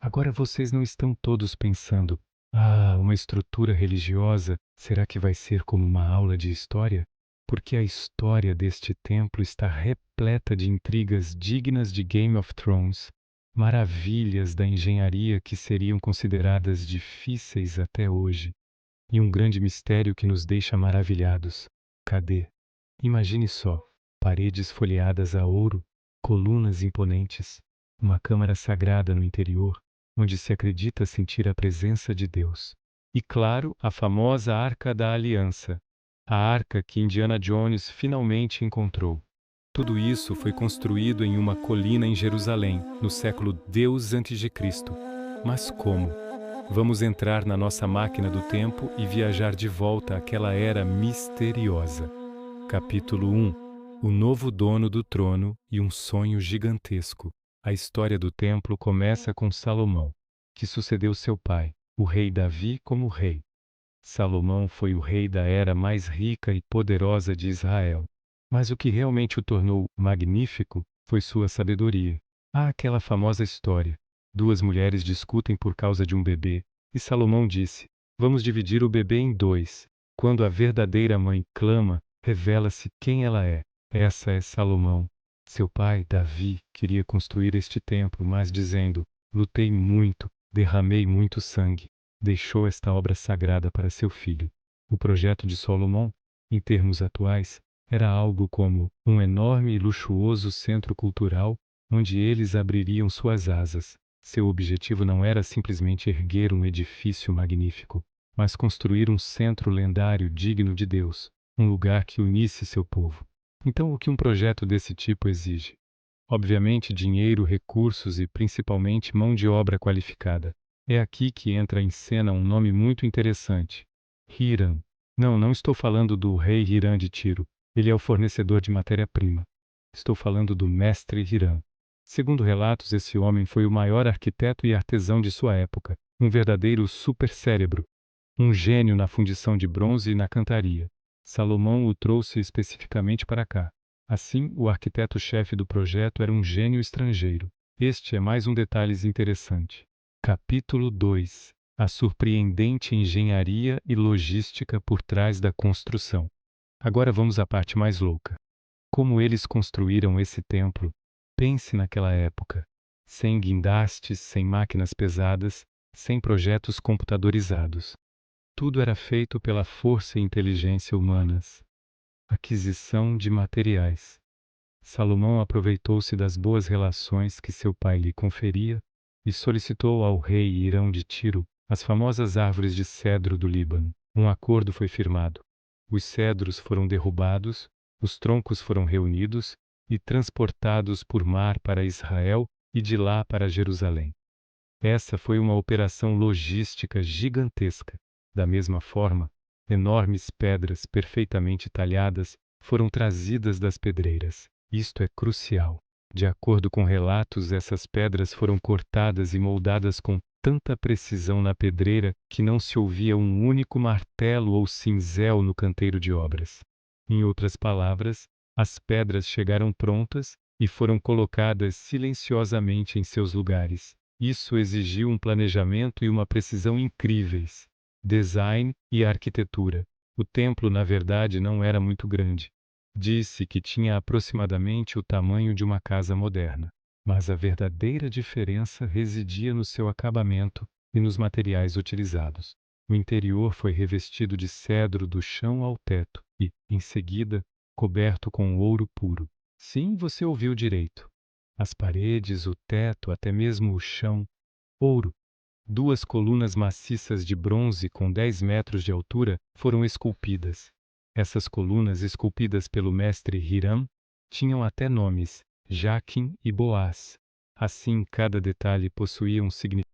Agora vocês não estão todos pensando: "Ah, uma estrutura religiosa, será que vai ser como uma aula de história?" Porque a história deste templo está repleta de intrigas dignas de Game of Thrones, maravilhas da engenharia que seriam consideradas difíceis até hoje, e um grande mistério que nos deixa maravilhados. Cadê? Imagine só, paredes folheadas a ouro, colunas imponentes, uma câmara sagrada no interior, onde se acredita sentir a presença de Deus. E claro, a famosa Arca da Aliança, a arca que Indiana Jones finalmente encontrou. Tudo isso foi construído em uma colina em Jerusalém, no século Deus antes de Cristo. Mas como? Vamos entrar na nossa máquina do tempo e viajar de volta àquela era misteriosa. Capítulo 1. O novo dono do trono e um sonho gigantesco. A história do templo começa com Salomão, que sucedeu seu pai, o rei Davi, como rei. Salomão foi o rei da era mais rica e poderosa de Israel. Mas o que realmente o tornou magnífico foi sua sabedoria. Há aquela famosa história. Duas mulheres discutem por causa de um bebê, e Salomão disse: "Vamos dividir o bebê em dois." Quando a verdadeira mãe clama, revela-se quem ela é. Essa é Salomão. Seu pai, Davi, queria construir este templo, mas dizendo: "Lutei muito, derramei muito sangue." Deixou esta obra sagrada para seu filho. O projeto de Salomão, em termos atuais, era algo como um enorme e luxuoso centro cultural onde eles abririam suas asas. Seu objetivo não era simplesmente erguer um edifício magnífico, mas construir um centro lendário digno de Deus, um lugar que unisse seu povo. Então, o que um projeto desse tipo exige? Obviamente, dinheiro, recursos e principalmente mão de obra qualificada. É aqui que entra em cena um nome muito interessante: Hiram. Não estou falando do rei Hiram de Tiro. Ele é o fornecedor de matéria-prima. Estou falando do mestre Hiram. Segundo relatos, esse homem foi o maior arquiteto e artesão de sua época, um verdadeiro supercérebro, um gênio na fundição de bronze e na cantaria. Salomão o trouxe especificamente para cá. Assim, o arquiteto-chefe do projeto era um gênio estrangeiro. Este é mais um detalhe interessante. Capítulo 2. A surpreendente engenharia e logística por trás da construção. Agora vamos à parte mais louca. Como eles construíram esse templo? Pense naquela época. Sem guindastes, sem máquinas pesadas, sem projetos computadorizados. Tudo era feito pela força e inteligência humanas. Aquisição de materiais. Salomão aproveitou-se das boas relações que seu pai lhe conferia e solicitou ao rei Hirão de Tiro as famosas árvores de cedro do Líbano. Um acordo foi firmado. Os cedros foram derrubados, os troncos foram reunidos e transportados por mar para Israel e de lá para Jerusalém. Essa foi uma operação logística gigantesca. Da mesma forma, enormes pedras perfeitamente talhadas foram trazidas das pedreiras. Isto é crucial. De acordo com relatos, essas pedras foram cortadas e moldadas com tanta precisão na pedreira que não se ouvia um único martelo ou cinzel no canteiro de obras. Em outras palavras, as pedras chegaram prontas e foram colocadas silenciosamente em seus lugares. Isso exigiu um planejamento e uma precisão incríveis. Design e arquitetura. O templo, na verdade, não era muito grande. Disse que tinha aproximadamente o tamanho de uma casa moderna. Mas a verdadeira diferença residia no seu acabamento e nos materiais utilizados. O interior foi revestido de cedro do chão ao teto e, em seguida, coberto com ouro puro. Sim, você ouviu direito. As paredes, o teto, até mesmo o chão, ouro. Duas colunas maciças de bronze com 10 metros de altura foram esculpidas. Essas colunas, esculpidas pelo mestre Hiram, tinham até nomes: Jaquim e Boaz. Assim, cada detalhe possuía um significado